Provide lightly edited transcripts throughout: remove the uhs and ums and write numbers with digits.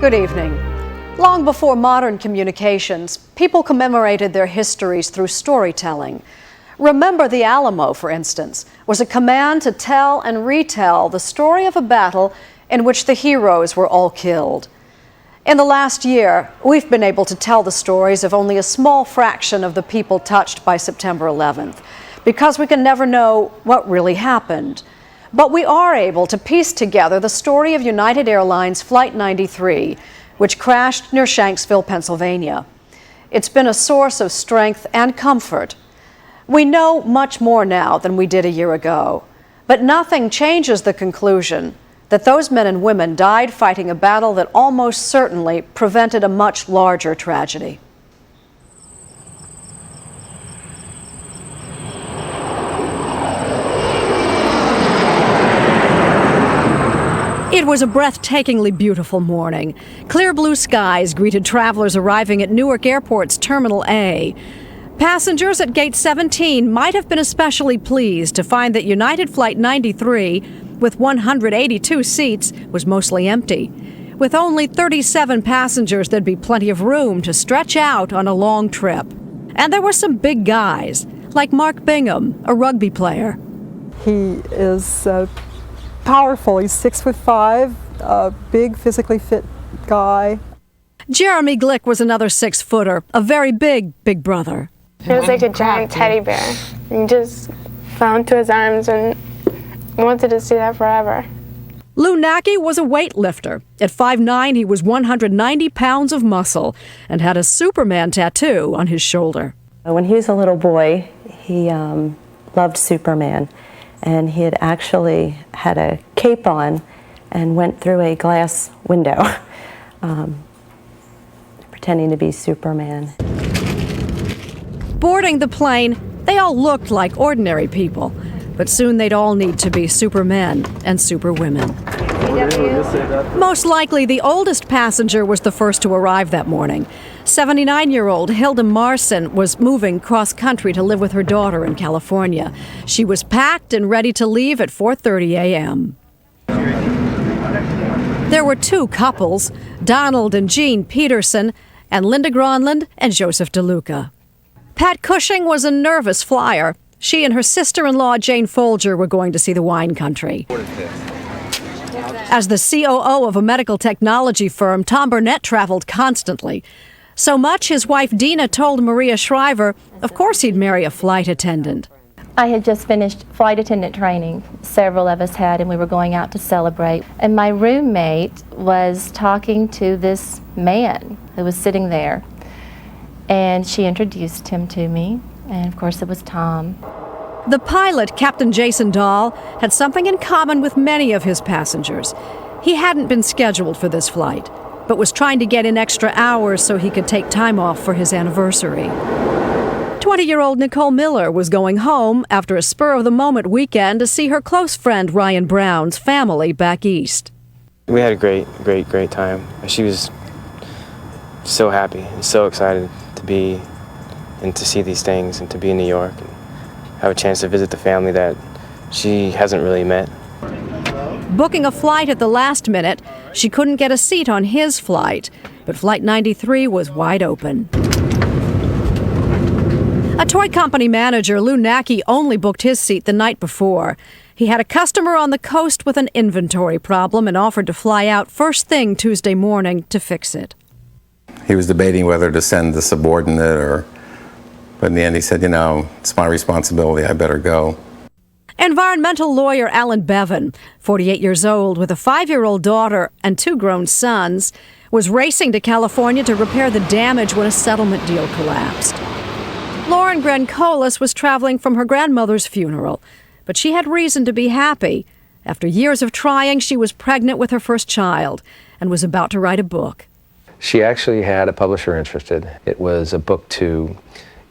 Good evening. Long before modern communications, people commemorated their histories through storytelling. Remember the Alamo, for instance, was a command to tell and retell the story of a battle in which the heroes were all killed. In the last year, we've been able to tell the stories of only a small fraction of the people touched by September 11th, because we can never know what really happened. But we are able to piece together the story of United Airlines Flight 93, which crashed near Shanksville, Pennsylvania. It's been a source of strength and comfort. We know much more now than we did a year ago, but nothing changes the conclusion that those men and women died fighting a battle that almost certainly prevented a much larger tragedy. It was a breathtakingly beautiful morning. Clear blue skies greeted travelers arriving at Newark Airport's Terminal A. Passengers at Gate 17 might have been especially pleased to find that United Flight 93, with 182 seats, was mostly empty. With only 37 passengers, there'd be plenty of room to stretch out on a long trip. And there were some big guys, like Mark Bingham, a rugby player. He is powerful. He's 6'5", a big, physically fit guy. Jeremy Glick was another 6-footer, a very big brother. He was like a giant teddy bear. He just fell into his arms and wanted to see that forever. Lou Nackey was a weightlifter. At 5'9", he was 190 pounds of muscle and had a Superman tattoo on his shoulder. When he was a little boy, he loved Superman. And he had actually had a cape on and went through a glass window, pretending to be Superman. Boarding the plane, they all looked like ordinary people, but soon they'd all need to be supermen and superwomen. Most likely, the oldest passenger was the first to arrive that morning. 79-year-old Hilda Marson was moving cross-country to live with her daughter in California. She was packed and ready to leave at 4:30 a.m. There were two couples, Donald and Jean Peterson, and Linda Gronland and Joseph DeLuca. Pat Cushing was a nervous flyer. She and her sister-in-law, Jane Folger, were going to see the wine country. As the COO of a medical technology firm, Tom Burnett traveled constantly. So much his wife Dina told Maria Shriver, of course he'd marry a flight attendant. I had just finished flight attendant training, several of us had, and we were going out to celebrate. And my roommate was talking to this man who was sitting there. And she introduced him to me, and of course it was Tom. The pilot, Captain Jason Dahl, had something in common with many of his passengers. He hadn't been scheduled for this flight, but was trying to get in extra hours so he could take time off for his anniversary. 20-year-old Nicole Miller was going home after a spur-of-the-moment weekend to see her close friend Ryan Brown's family back east. We had a great time. She was so happy and so excited to be and to see these things and to be in New York and have a chance to visit the family that she hasn't really met. Booking a flight at the last minute, she couldn't get a seat on his flight, but Flight 93 was wide open. A toy company manager, Lou Nackey, only booked his seat the night before. He had a customer on the coast with an inventory problem and offered to fly out first thing Tuesday morning to fix it. He was debating whether to send the subordinate but in the end he said, it's my responsibility, I better go. Environmental lawyer Alan Bevan, 48 years old with a 5-year-old daughter and 2 grown sons, was racing to California to repair the damage when a settlement deal collapsed. Lauren Grencolis was traveling from her grandmother's funeral, but she had reason to be happy. After years of trying, she was pregnant with her first child and was about to write a book. She actually had a publisher interested. It was a book to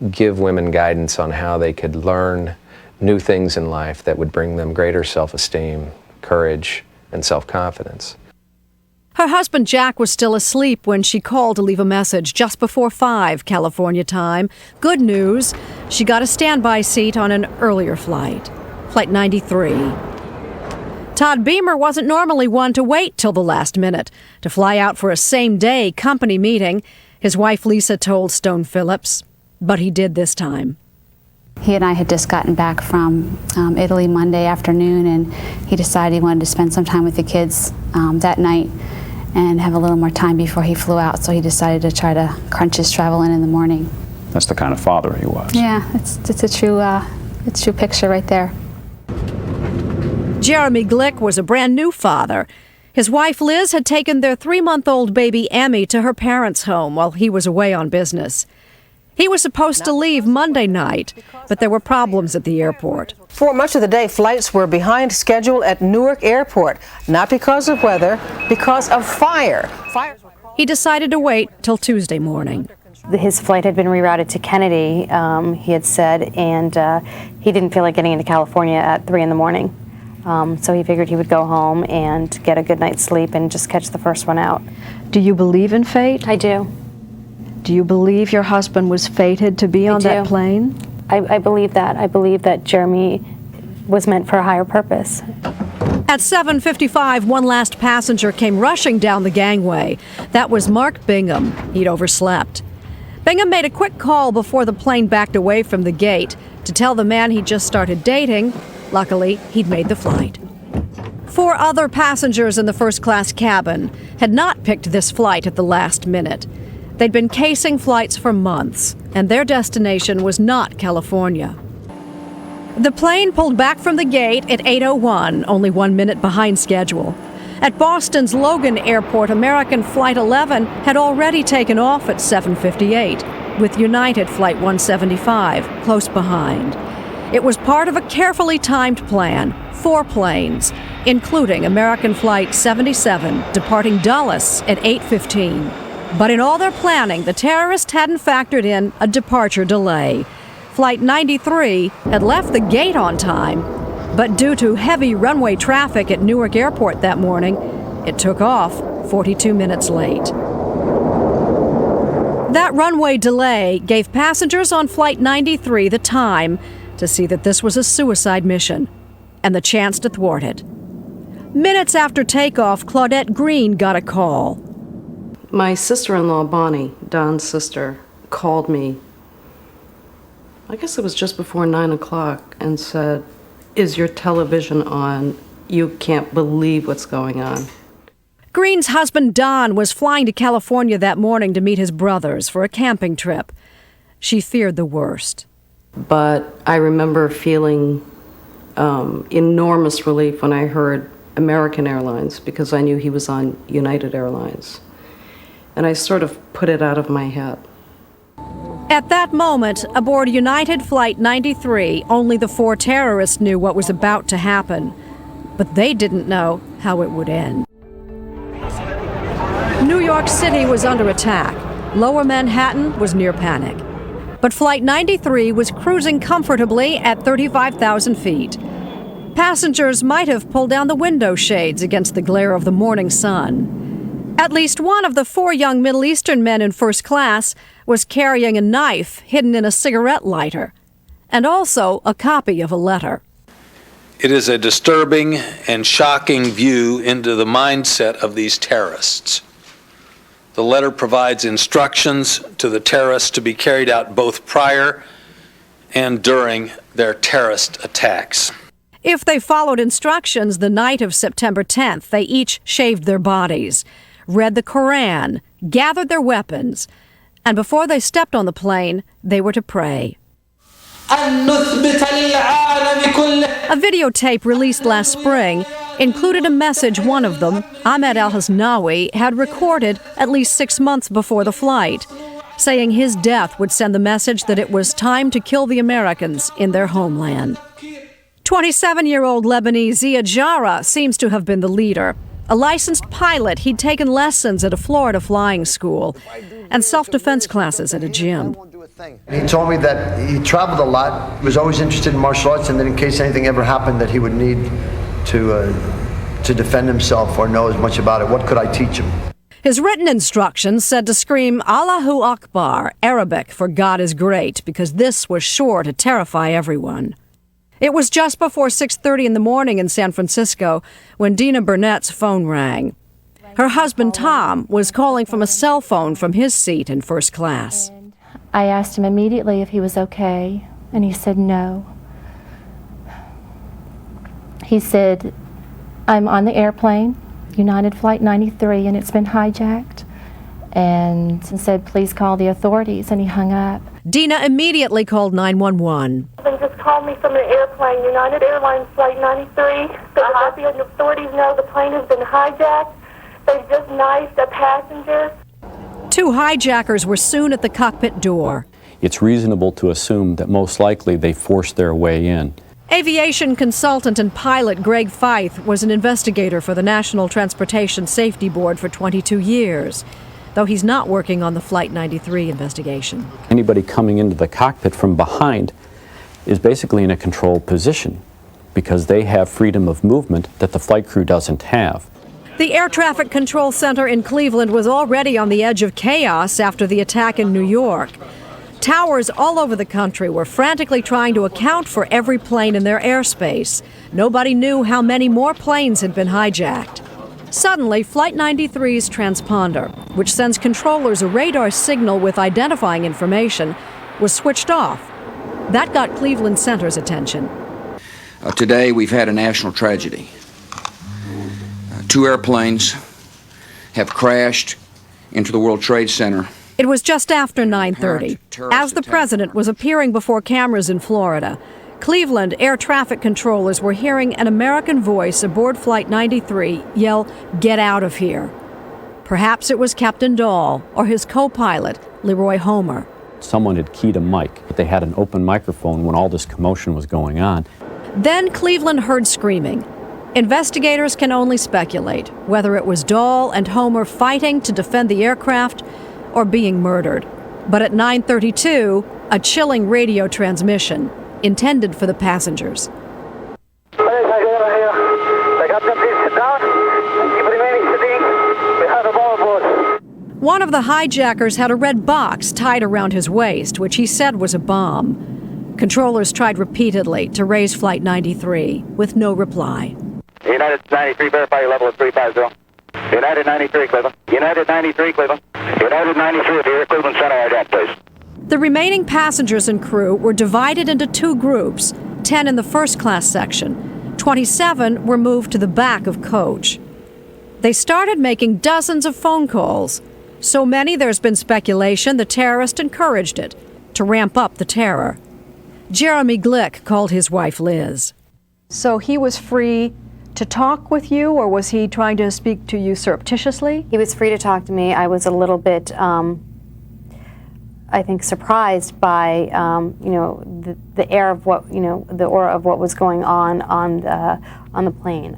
give women guidance on how they could learn new things in life that would bring them greater self-esteem, courage, and self-confidence. Her husband Jack was still asleep when she called to leave a message just before 5 California time. Good news, she got a standby seat on an earlier flight, Flight 93. Todd Beamer wasn't normally one to wait till the last minute to fly out for a same-day company meeting, his wife Lisa told Stone Phillips. But he did this time. He and I had just gotten back from Italy Monday afternoon, and he decided he wanted to spend some time with the kids that night and have a little more time before he flew out, so he decided to try to crunch his travel in the morning. That's the kind of father he was. Yeah, it's a true picture right there. Jeremy Glick was a brand new father. His wife Liz had taken their 3-month-old baby Emmy to her parents' home while he was away on business. He was supposed to leave Monday night, but there were problems at the airport. For much of the day, flights were behind schedule at Newark Airport, not because of weather, because of fire. He decided to wait till Tuesday morning. His flight had been rerouted to Kennedy, he had said, and he didn't feel like getting into California at 3 in the morning. So he figured he would go home and get a good night's sleep and just catch the first one out. Do you believe in fate? I do. Do you believe your husband was fated to be on that plane? I believe that. I believe that Jeremy was meant for a higher purpose. At 7:55, one last passenger came rushing down the gangway. That was Mark Bingham. He'd overslept. Bingham made a quick call before the plane backed away from the gate to tell the man he'd just started dating. Luckily, he'd made the flight. 4 other passengers in the first-class cabin had not picked this flight at the last minute. They'd been casing flights for months, and their destination was not California. The plane pulled back from the gate at 8:01, only 1 minute behind schedule. At Boston's Logan Airport, American Flight 11 had already taken off at 7:58, with United Flight 175 close behind. It was part of a carefully timed plan, 4 planes, including American Flight 77, departing Dulles at 8:15. But in all their planning, the terrorists hadn't factored in a departure delay. Flight 93 had left the gate on time, but due to heavy runway traffic at Newark Airport that morning, it took off 42 minutes late. That runway delay gave passengers on Flight 93 the time to see that this was a suicide mission and the chance to thwart it. Minutes after takeoff, Claudette Green got a call. My sister-in-law, Bonnie, Don's sister, called me, I guess it was just before 9 o'clock, and said, "Is your television on? You can't believe what's going on." Green's husband, Don, was flying to California that morning to meet his brothers for a camping trip. She feared the worst. But I remember feeling enormous relief when I heard American Airlines, because I knew he was on United Airlines. And I sort of put it out of my head. At that moment, aboard United Flight 93, only the 4 terrorists knew what was about to happen. But they didn't know how it would end. New York City was under attack. Lower Manhattan was near panic. But Flight 93 was cruising comfortably at 35,000 feet. Passengers might have pulled down the window shades against the glare of the morning sun. At least one of the 4 young Middle Eastern men in first class was carrying a knife hidden in a cigarette lighter, and also a copy of a letter. It is a disturbing and shocking view into the mindset of these terrorists. The letter provides instructions to the terrorists to be carried out both prior and during their terrorist attacks. If they followed instructions the night of September 10th, they each shaved their bodies, read the Koran, gathered their weapons, and before they stepped on the plane, they were to pray. A videotape released last spring included a message one of them, Ahmed al-Hasnawi, had recorded at least 6 months before the flight, saying his death would send the message that it was time to kill the Americans in their homeland. 27-year-old Lebanese Ziad Jarrah seems to have been the leader. A licensed pilot, he'd taken lessons at a Florida flying school and self-defense classes at a gym. He told me that he traveled a lot, was always interested in martial arts, and that in case anything ever happened that he would need to defend himself or know as much about it, what could I teach him? His written instructions said to scream Allahu Akbar, Arabic for God is great, because this was sure to terrify everyone. It was just before 6:30 in the morning in San Francisco when Dina Burnett's phone rang. Her husband, Tom, was calling from a cell phone from his seat in first class. I asked him immediately if he was okay, and he said no. He said, I'm on the airplane, United Flight 93, and it's been hijacked, and said, please call the authorities, and he hung up. Dina immediately called 911. They just called me from the airplane, United Airlines Flight 93. They let the authorities know the plane has been hijacked. They've just knifed a passenger. 2 hijackers were soon at the cockpit door. It's reasonable to assume that most likely they forced their way in. Aviation consultant and pilot Greg Feith was an investigator for the National Transportation Safety Board for 22 years, though he's not working on the Flight 93 investigation. Anybody coming into the cockpit from behind is basically in a controlled position because they have freedom of movement that the flight crew doesn't have. The Air Traffic Control Center in Cleveland was already on the edge of chaos after the attack in New York. Towers all over the country were frantically trying to account for every plane in their airspace. Nobody knew how many more planes had been hijacked. Suddenly, Flight 93's transponder, which sends controllers a radar signal with identifying information, was switched off. That got Cleveland Center's attention. Today, we've had a national tragedy. 2 airplanes have crashed into the World Trade Center. It was just after 9:30. As the president was appearing before cameras in Florida, Cleveland air traffic controllers were hearing an American voice aboard Flight 93 yell, "Get out of here." Perhaps it was Captain Dahl or his co-pilot, Leroy Homer. Someone had keyed a mic, but they had an open microphone when all this commotion was going on. Then Cleveland heard screaming. Investigators can only speculate whether it was Dahl and Homer fighting to defend the aircraft or being murdered. But at 9:32, a chilling radio transmission intended for the passengers. One of the hijackers had a red box tied around his waist, which he said was a bomb. Controllers tried repeatedly to raise Flight 93 with no reply. United 93, verify your level of 350. United 93, Cleveland. United 93, Cleveland. United 93, if you're at Cleveland Center, identities. The remaining passengers and crew were divided into 2 groups, 10 in the first class section. 27 were moved to the back of coach. They started making dozens of phone calls. So many there's been speculation the terrorist encouraged it to ramp up the terror. Jeremy Glick called his wife Liz. So he was free to talk with you, or was he trying to speak to you surreptitiously? He was free to talk to me. I was a little bit, I think, surprised by, the air of what, the aura of what was going on the plane.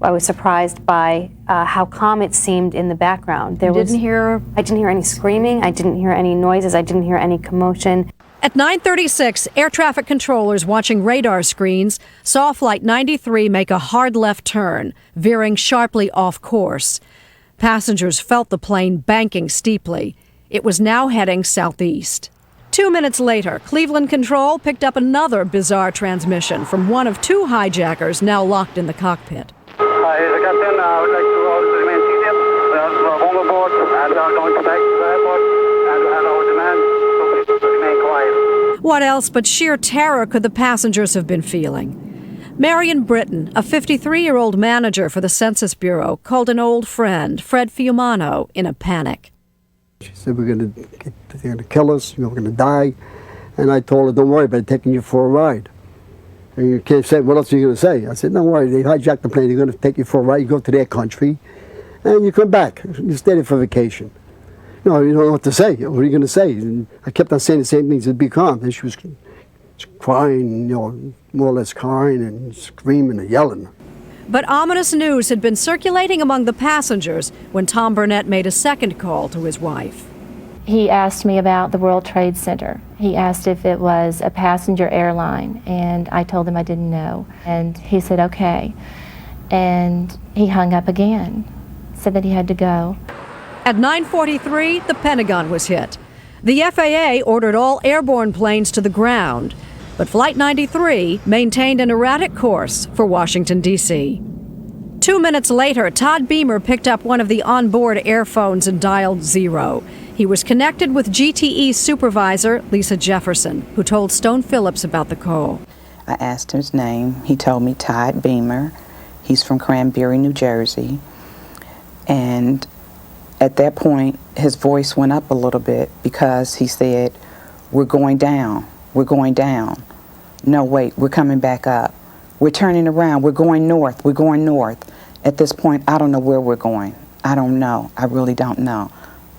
I was surprised by how calm it seemed in the background. I didn't hear any screaming. I didn't hear any noises. I didn't hear any commotion. At 9:36, air traffic controllers watching radar screens saw Flight 93 make a hard left turn, veering sharply off course. Passengers felt the plane banking steeply. It was now heading southeast. 2 minutes later, Cleveland Control picked up another bizarre transmission from one of 2 hijackers now locked in the cockpit. Hi, here's the captain. I would like to order to remain seated. We are on the board and we are going to back to the airport and we have our demand, so please remain quiet. What else but sheer terror could the passengers have been feeling? Marion Britton, a 53-year-old manager for the Census Bureau, called an old friend, Fred Fiumano, in a panic. She said, they're going to kill us, we're going to die. And I told her, don't worry about taking you for a ride. And you can't say, what else are you going to say? I said, don't worry, they hijacked the plane, they're going to take you for a ride, you go to their country, and you come back. You stay there for vacation. No, you don't know what to say. What are you going to say? And I kept on saying the same things, to be calm. And she was crying, more or less crying and screaming and yelling. But ominous news had been circulating among the passengers when Tom Burnett made a second call to his wife. He asked me about the World Trade Center. He asked if it was a passenger airline, and I told him I didn't know. And he said, okay. And he hung up again, said that he had to go. At 9:43, the Pentagon was hit. The FAA ordered all airborne planes to the ground. But Flight 93 maintained an erratic course for Washington, D.C. 2 minutes later, Todd Beamer picked up one of the onboard airphones and dialed 0. He was connected with GTE supervisor Lisa Jefferson, who told Stone Phillips about the call. I asked him his name. He told me Todd Beamer. He's from Cranberry, New Jersey. And at that point, his voice went up a little bit because he said, "We're going down. We're going down. No, wait, we're coming back up. We're turning around. We're going north. We're going north." At this point, I don't know where we're going. I don't know. I really don't know.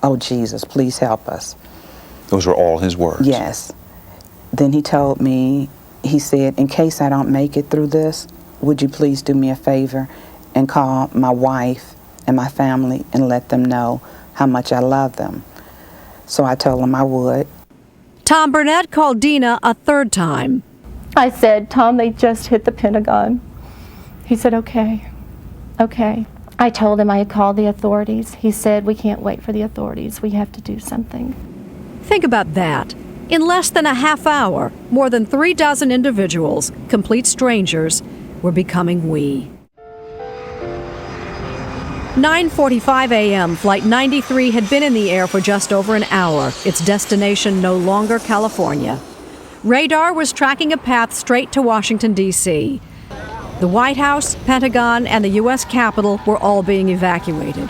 Oh, Jesus, please help us. Those were all his words? Yes. Then he told me, he said, "In case I don't make it through this, would you please do me a favor and call my wife and my family and let them know how much I love them?" So I told him I would. Tom Burnett called Dina a third time. I said, "Tom, they just hit the Pentagon." He said, "Okay, okay." I told him I had called the authorities. He said, "We can't wait for the authorities. We have to do something." Think about that. In less than a half hour, more than 36 individuals, complete strangers, were becoming we. 9:45 a.m., Flight 93 had been in the air for just over an hour, its destination no longer California. Radar was tracking a path straight to Washington, D.C. The White House, Pentagon, and the U.S. Capitol were all being evacuated.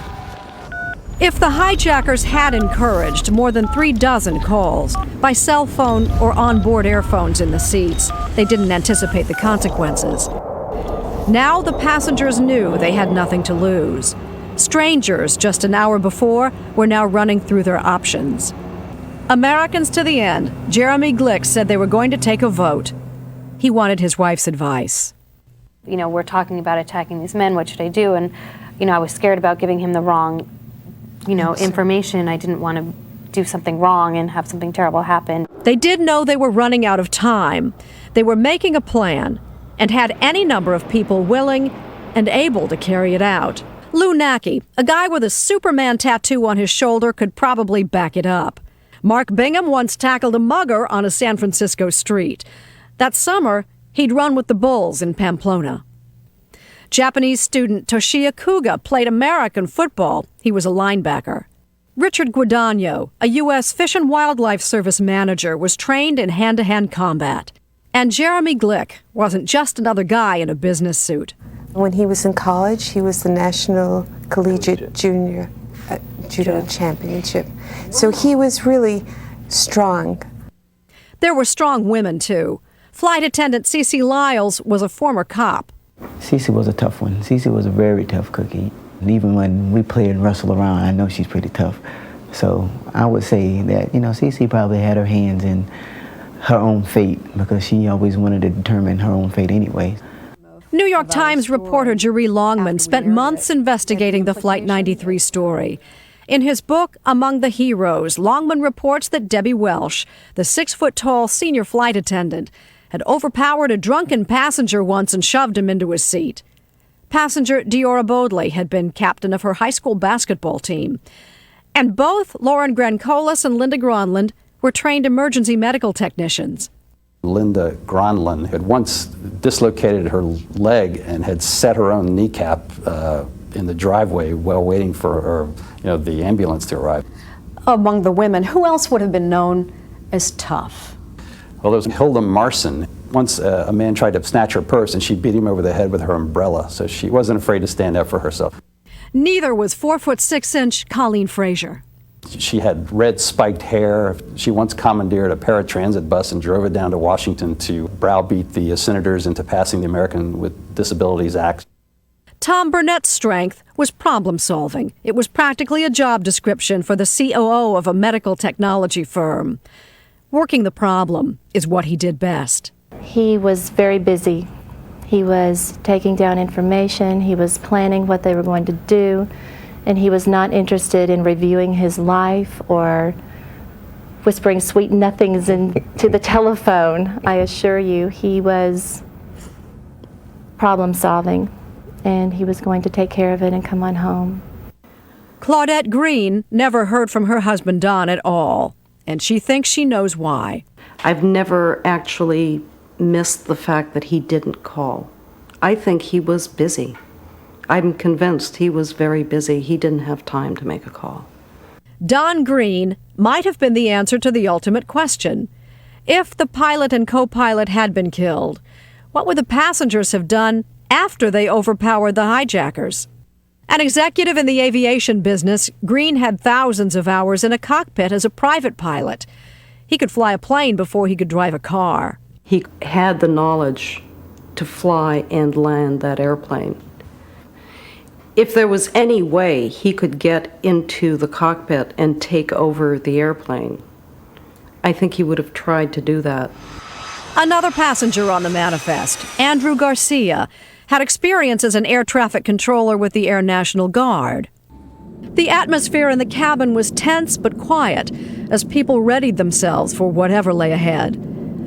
If the hijackers had encouraged more than 36 calls by cell phone or onboard airphones in the seats, they didn't anticipate the consequences. Now the passengers knew they had nothing to lose. Strangers just an hour before were now running through their options. Americans to the end, Jeremy Glick said they were going to take a vote. He wanted his wife's advice. You know, we're talking about attacking these men. What should I do? And, you know, I was scared about giving him the wrong, information. I didn't want to do something wrong and have something terrible happen. They did know they were running out of time. They were making a plan and had any number of people willing and able to carry it out. Lou Nackey, a guy with a Superman tattoo on his shoulder, could probably back it up. Mark Bingham once tackled a mugger on a San Francisco street. That summer, he'd run with the Bulls in Pamplona. Japanese student Toshiya Kuga played American football. He was a linebacker. Richard Guadagno, a U.S. Fish and Wildlife Service manager, was trained in hand-to-hand combat. And Jeremy Glick wasn't just another guy in a business suit. When he was in college, he was the National Collegiate Junior Judo Championship. So he was really strong. There were strong women, too. Flight attendant Cece Lyles was a former cop. Cece was a tough one. Cece was a very tough cookie. And even when we play and wrestle around, I know she's pretty tough. So I would say that, Cece probably had her hands in her own fate because she always wanted to determine her own fate anyway. New York Times reporter Jerry Longman spent months investigating the Flight 93 story. In his book, Among the Heroes, Longman reports that Debbie Welsh, the 6-foot-tall senior flight attendant, had overpowered a drunken passenger once and shoved him into his seat. Passenger Diora Bodley had been captain of her high school basketball team. And both Lauren Grancolis and Linda Gronlund were trained emergency medical technicians. Linda Gronlund had once dislocated her leg and had set her own kneecap in the driveway while waiting for her, the ambulance to arrive. Among the women, who else would have been known as tough? Well, there was Hilda Marson. Once a man tried to snatch her purse and she beat him over the head with her umbrella, so she wasn't afraid to stand up for herself. Neither was 4'6" Colleen Frazier. She had red spiked hair. She once commandeered a paratransit bus and drove it down to Washington to browbeat the senators into passing the American with Disabilities Act. Tom Burnett's strength was problem solving. It was practically a job description for the COO of a medical technology firm. Working the problem is what he did best. He was very busy. He was taking down information. He was planning what they were going to do. And he was not interested in reviewing his life or whispering sweet nothings into the telephone. I assure you, he was problem solving, and he was going to take care of it and come on home. Claudette Green never heard from her husband Don at all, and she thinks she knows why. I've never actually missed the fact that he didn't call. I think he was busy. I'm convinced he was very busy. He didn't have time to make a call. Don Green might have been the answer to the ultimate question. If the pilot and co-pilot had been killed, what would the passengers have done after they overpowered the hijackers? An executive in the aviation business, Green had thousands of hours in a cockpit as a private pilot. He could fly a plane before he could drive a car. He had the knowledge to fly and land that airplane. If there was any way he could get into the cockpit and take over the airplane, I think he would have tried to do that. Another passenger on the manifest, Andrew Garcia, had experience as an air traffic controller with the Air National Guard. The atmosphere in the cabin was tense but quiet as people readied themselves for whatever lay ahead.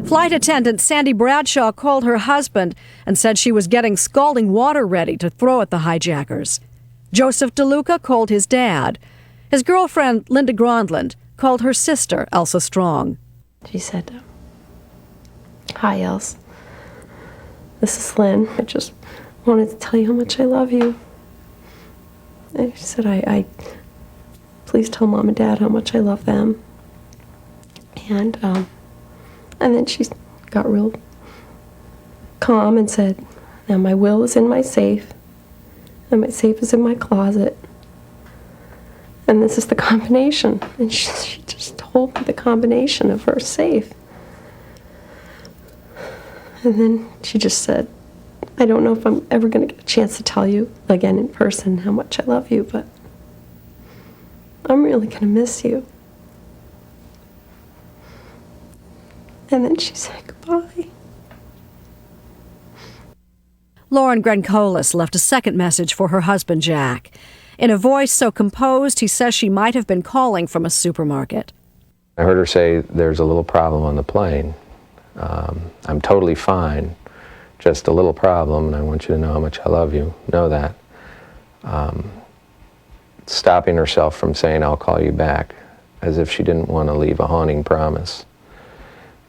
Flight attendant Sandy Bradshaw called her husband and said she was getting scalding water ready to throw at the hijackers. Joseph DeLuca called his dad. His girlfriend, Linda Grondland, called her sister, Elsa Strong. She said, "Hi, Els. This is Lynn. I just wanted to tell you how much I love you." And she said, I please tell Mom and Dad how much I love them. And then she got real calm and said, "Now my will is in my safe, and my safe is in my closet. And this is the combination." And she just told me the combination of her safe. And then she just said, "I don't know if I'm ever going to get a chance to tell you again in person how much I love you, but I'm really going to miss you." And then she said goodbye. Lauren Grencolis left a second message for her husband, Jack. In a voice so composed, he says she might have been calling from a supermarket. I heard her say, "There's a little problem on the plane. I'm totally fine, just a little problem, and I want you to know how much I love you. Know that." Stopping herself from saying, "I'll call you back," as if she didn't want to leave a haunting promise.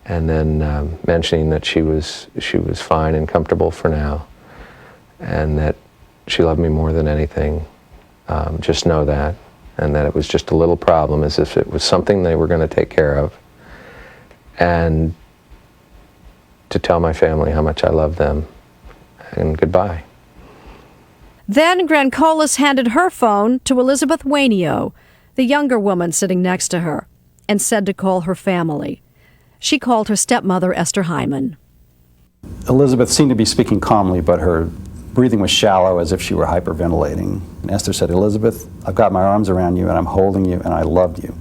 And then mentioning that she was fine and comfortable for now, and that she loved me more than anything. Just know that, and that it was just a little problem, as if it was something they were going to take care of, and to tell my family how much I love them, and goodbye. Then Grencolis handed her phone to Elizabeth Wainio, the younger woman sitting next to her, and said to call her family. She called her stepmother, Esther Hyman. Elizabeth seemed to be speaking calmly, but her breathing was shallow, as if she were hyperventilating. And Esther said, "Elizabeth, I've got my arms around you, and I'm holding you, and I love you."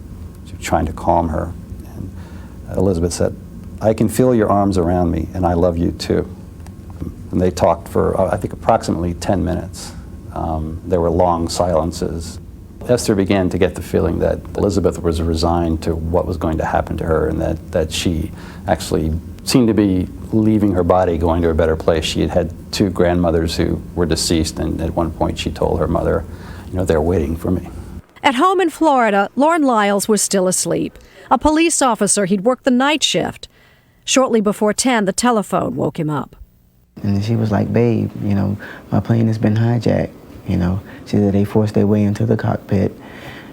She was trying to calm her. And Elizabeth said, "I can feel your arms around me, and I love you too." And they talked for, I think, approximately 10 minutes. There were long silences. Esther began to get the feeling that Elizabeth was resigned to what was going to happen to her, and that she actually seemed to be leaving her body, going to a better place. She had had two grandmothers who were deceased, and at one point she told her mother, "They're waiting for me." At home in Florida, Lorne Lyles was still asleep. A police officer, he'd worked the night shift. Shortly before 10, the telephone woke him up. And she was like, "Babe, my plane has been hijacked." She said they forced their way into the cockpit.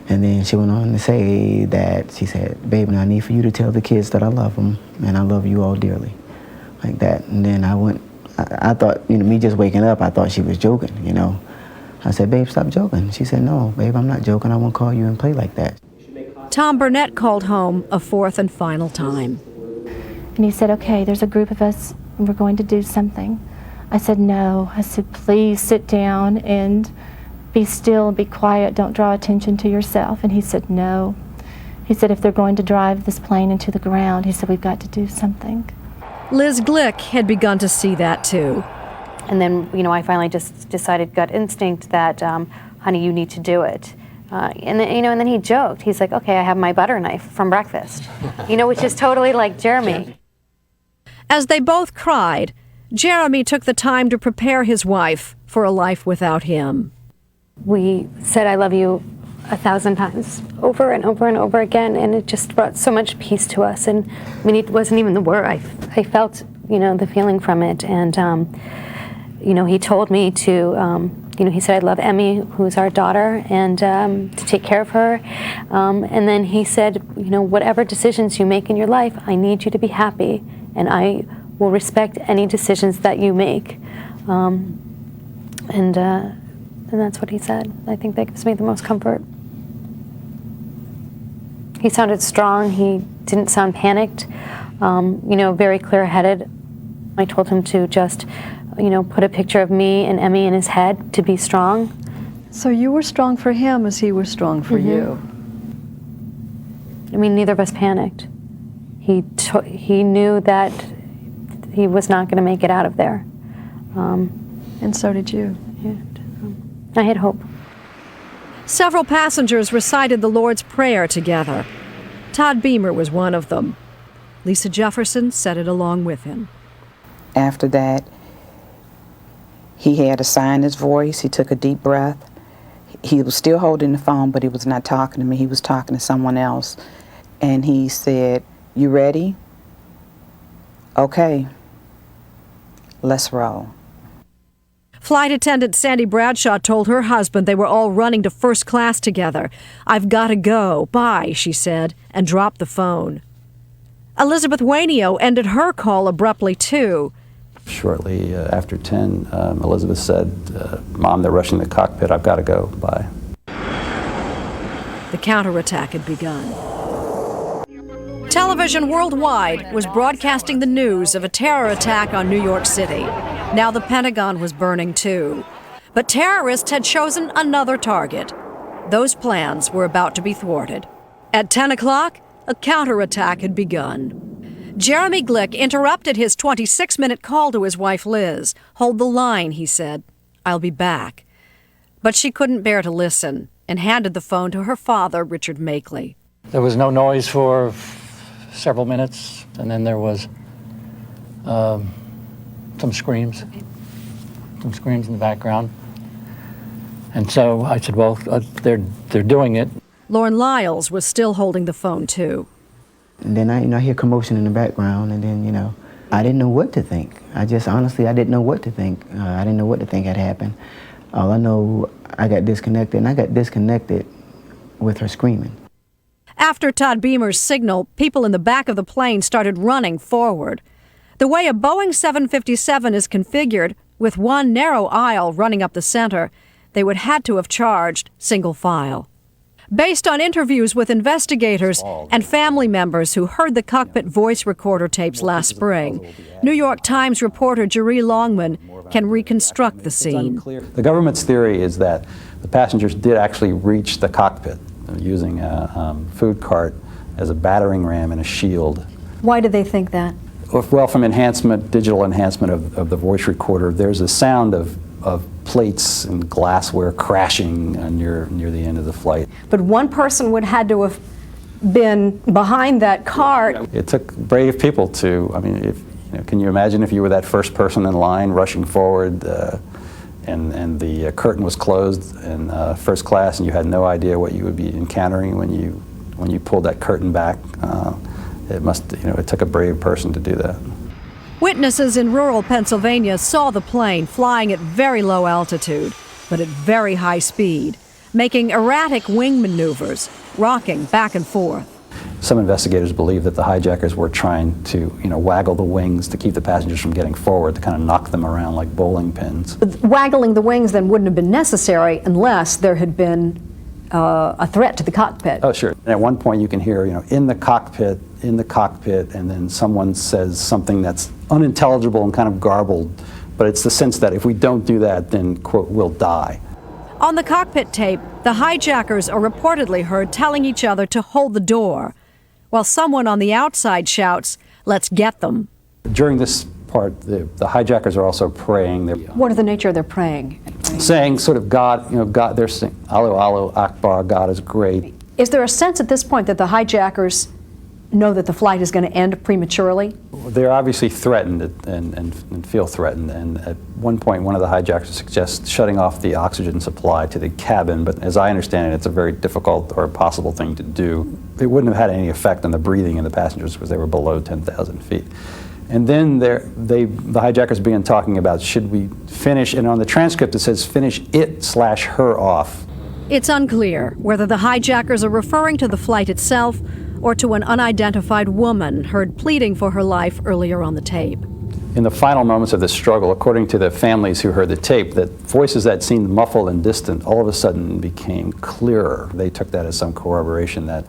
And then she went on to say that, she said, "Babe, now I need for you to tell the kids that I love them, and I love you all dearly." Like that. And then I thought, me just waking up, I thought she was joking, I said, "Babe, stop joking." She said, "No, babe, I'm not joking. I won't call you and play like that." Tom Burnett called home a fourth and final time. And he said, "Okay, there's a group of us, and we're going to do something." I said, "No." I said, "Please sit down and be still and be quiet. Don't draw attention to yourself." And he said, "No." He said, "If they're going to drive this plane into the ground," he said, "we've got to do something." Liz Glick had begun to see that too. And then, I finally just decided, gut instinct, that, honey, you need to do it. And then he joked. He's like, "Okay, I have my butter knife from breakfast," which is totally like Jeremy. As they both cried, Jeremy took the time to prepare his wife for a life without him. We said, "I love you," 1,000 times, over and over and over again, and it just brought so much peace to us. And it wasn't even the word. I felt the feeling from it. And, he told me to, he said, I love Emmy, who's our daughter, and to take care of her. And then he said, whatever decisions you make in your life, I need you to be happy, and I will respect any decisions that you make. And that's what he said. I think that gives me the most comfort. He sounded strong. He didn't sound panicked, very clear-headed. I told him to just, put a picture of me and Emmy in his head to be strong. So you were strong for him as he was strong for you. I mean, neither of us panicked. He knew that he was not going to make it out of there. And so did you. I had hope. Several passengers recited the Lord's Prayer together. Todd Beamer was one of them. Lisa Jefferson said it along with him. After that, he had to sign his voice. He took a deep breath. He was still holding the phone, but he was not talking to me. He was talking to someone else. And he said, "You ready? Okay, let's roll." Flight attendant Sandy Bradshaw told her husband they were all running to first class together. "I've got to go. Bye," she said, and dropped the phone. Elizabeth Wainio ended her call abruptly, too. Shortly after 10, Elizabeth said, "Mom, they're rushing the cockpit. I've got to go. Bye." The counterattack had begun. Television worldwide was broadcasting the news of a terror attack on New York City. Now the Pentagon was burning too. But terrorists had chosen another target. Those plans were about to be thwarted. At 10 o'clock, a counterattack had begun. Jeremy Glick interrupted his 26-minute call to his wife Liz. "Hold the line," he said. "I'll be back." But she couldn't bear to listen and handed the phone to her father, Richard Makeley. There was no noise for several minutes, and then there was some screams in the background. And so I said, well, they're doing it. Lorne Lyles was still holding the phone, too. And then I hear commotion in the background, and then, I didn't know what to think. I didn't know what to think. I didn't know what to think had happened. All I know, I got disconnected, and I got disconnected with her screaming. After Todd Beamer's signal, people in the back of the plane started running forward. The way a Boeing 757 is configured, with one narrow aisle running up the center, they would had to have charged single file. Based on interviews with investigators and family members who heard the cockpit voice recorder tapes last spring, New York Times reporter Jeree Longman can reconstruct the scene. The government's theory is that the passengers did actually reach the cockpit using a food cart as a battering ram and a shield. Why do they think that? Well, from digital enhancement of the voice recorder, there's a sound of plates and glassware crashing near the end of the flight. But one person would had to have been behind that cart. It took brave people to, can you imagine if you were that first person in line rushing forward and the curtain was closed in first class and you had no idea what you would be encountering when you pulled that curtain back? It took a brave person to do that. Witnesses in rural Pennsylvania saw the plane flying at very low altitude, but at very high speed, making erratic wing maneuvers, rocking back and forth. Some investigators believe that the hijackers were trying to, waggle the wings to keep the passengers from getting forward, to kind of knock them around like bowling pins. Waggling the wings then wouldn't have been necessary unless there had been a threat to the cockpit. Oh, sure. And at one point you can hear, in the cockpit, and then someone says something that's unintelligible and kind of garbled, but it's the sense that if we don't do that, then, quote, we'll die. On the cockpit tape, the hijackers are reportedly heard telling each other to hold the door, while someone on the outside shouts, "Let's get them." During this part, the hijackers are also praying. What are the nature of their praying? Saying sort of God, God, they're saying, Allahu Akbar, God is great. Is there a sense at this point that the hijackers know that the flight is going to end prematurely? They're obviously threatened and feel threatened, and at one point one of the hijackers suggests shutting off the oxygen supply to the cabin, but as I understand it, it's a very difficult or impossible thing to do. It wouldn't have had any effect on the breathing of the passengers because they were below 10,000 feet. And then the hijackers began talking about, should we finish, and on the transcript it says finish it/her off. It's unclear whether the hijackers are referring to the flight itself or to an unidentified woman heard pleading for her life earlier on the tape. In the final moments of the struggle, according to the families who heard the tape, that voices that seemed muffled and distant all of a sudden became clearer. They took that as some corroboration that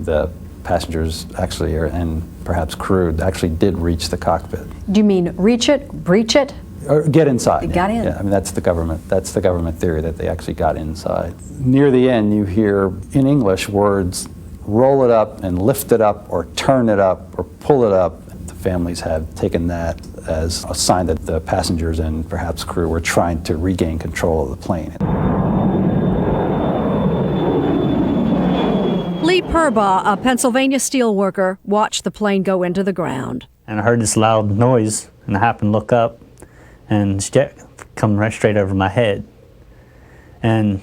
the passengers actually, and perhaps crew, actually did reach the cockpit. Do you mean reach it, breach it? Or get inside. They got in. Yeah, I mean, that's the government theory, that they actually got inside. Near the end, you hear in English words, roll it up and lift it up or turn it up or pull it up. The families have taken that as a sign that the passengers and perhaps crew were trying to regain control of the plane. Lee Purbaugh, a Pennsylvania steelworker, watched the plane go into the ground. And I heard this loud noise, and I happened to look up, and this jet come right straight over my head. And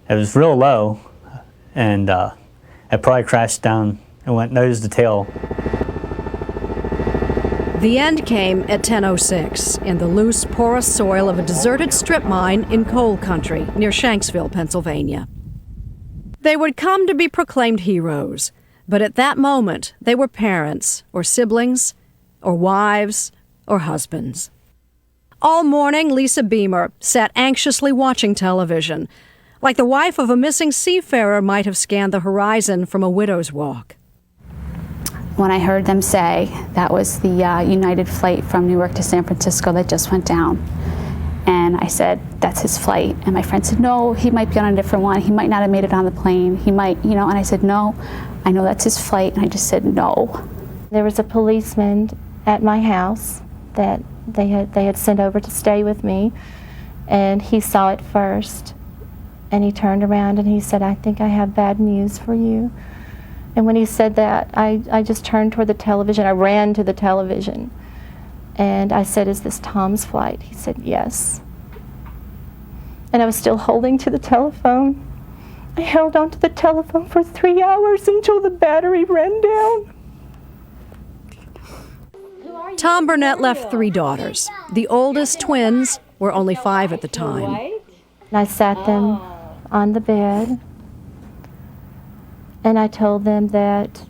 it was real low, and it probably crashed down and went nose to tail. The end came at 10:06 in the loose, porous soil of a deserted strip mine in coal country near Shanksville, Pennsylvania. They would come to be proclaimed heroes, but at that moment they were parents or siblings or wives or husbands. All morning, Lisa Beamer sat anxiously watching television, like the wife of a missing seafarer might have scanned the horizon from a widow's walk. When I heard them say that was the United flight from Newark to San Francisco that just went down, and I said, that's his flight. And my friend said, no, he might be on a different one. He might not have made it on the plane. He might, and I said, no, I know that's his flight. And I just said, no. There was a policeman at my house that they had sent over to stay with me, and he saw it first. And he turned around and he said, I think I have bad news for you. And when he said that, I just turned toward the television. I ran to the television. And I said, is this Tom's flight? He said, yes. And I was still holding to the telephone. I held onto the telephone for 3 hours until the battery ran down. Tom Burnett left 3 daughters. The oldest, twins, were only 5 at the time. And I sat them on the bed, and I told them that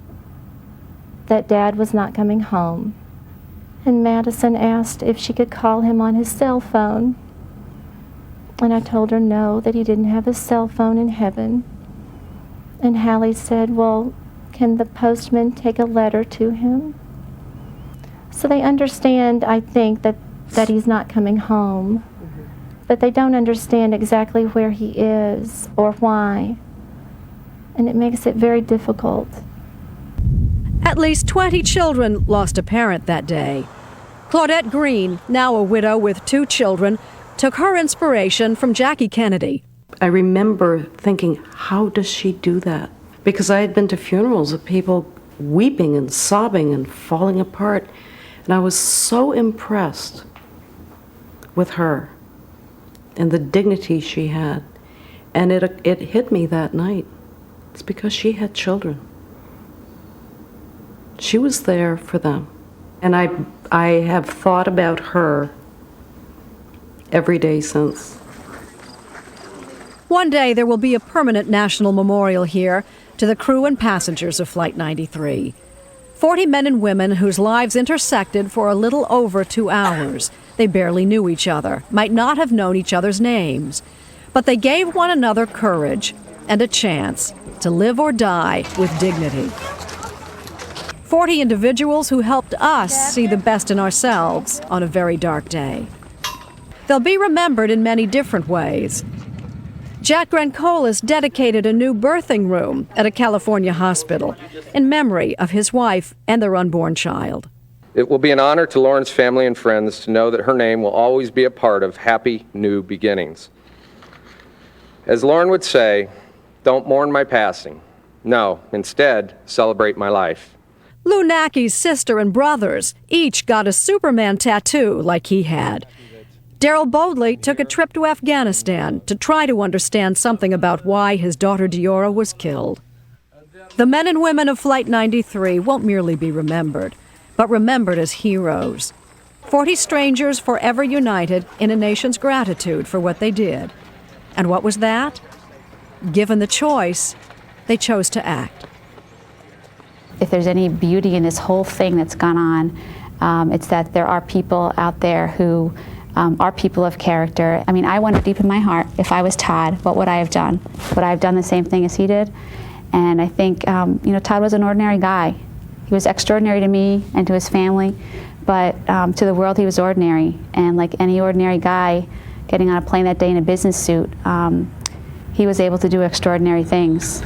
Dad was not coming home. And Madison asked if she could call him on his cell phone. And I told her no, that he didn't have a cell phone in heaven. And Hallie said, well, can the postman take a letter to him? So they understand, I think, that he's not coming home. But they don't understand exactly where he is or why. And it makes it very difficult. At least 20 children lost a parent that day. Claudette Green, now a widow with 2 children, took her inspiration from Jackie Kennedy. I remember thinking, how does she do that? Because I had been to funerals of people weeping and sobbing and falling apart, and I was so impressed with her and the dignity she had. And it hit me that night. It's because she had children. She was there for them. And I have thought about her every day since. One day there will be a permanent national memorial here to the crew and passengers of Flight 93. 40 men and women whose lives intersected for a little over 2 hours. They barely knew each other, might not have known each other's names, but they gave one another courage and a chance to live or die with dignity. 40 individuals who helped us see the best in ourselves on a very dark day. They'll be remembered in many different ways. Jack Grancolis dedicated a new birthing room at a California hospital in memory of his wife and their unborn child. It will be an honor to Lauren's family and friends to know that her name will always be a part of happy new beginnings. As Lauren would say, don't mourn my passing. No, instead, celebrate my life. Lou Nackie's sister and brothers each got a Superman tattoo like he had. Daryl Bodley took a trip to Afghanistan to try to understand something about why his daughter Diora was killed. The men and women of Flight 93 won't merely be remembered. but remembered as heroes. 40 strangers forever united in a nation's gratitude for what they did. And what was that? Given the choice, they chose to act. If there's any beauty in this whole thing that's gone on, it's that there are people out there who are people of character. I mean, I wonder deep in my heart, if I was Todd, what would I have done? Would I have done the same thing as he did? And I think, Todd was an ordinary guy. He was extraordinary to me and to his family, but to the world he was ordinary. And like any ordinary guy getting on a plane that day in a business suit, he was able to do extraordinary things.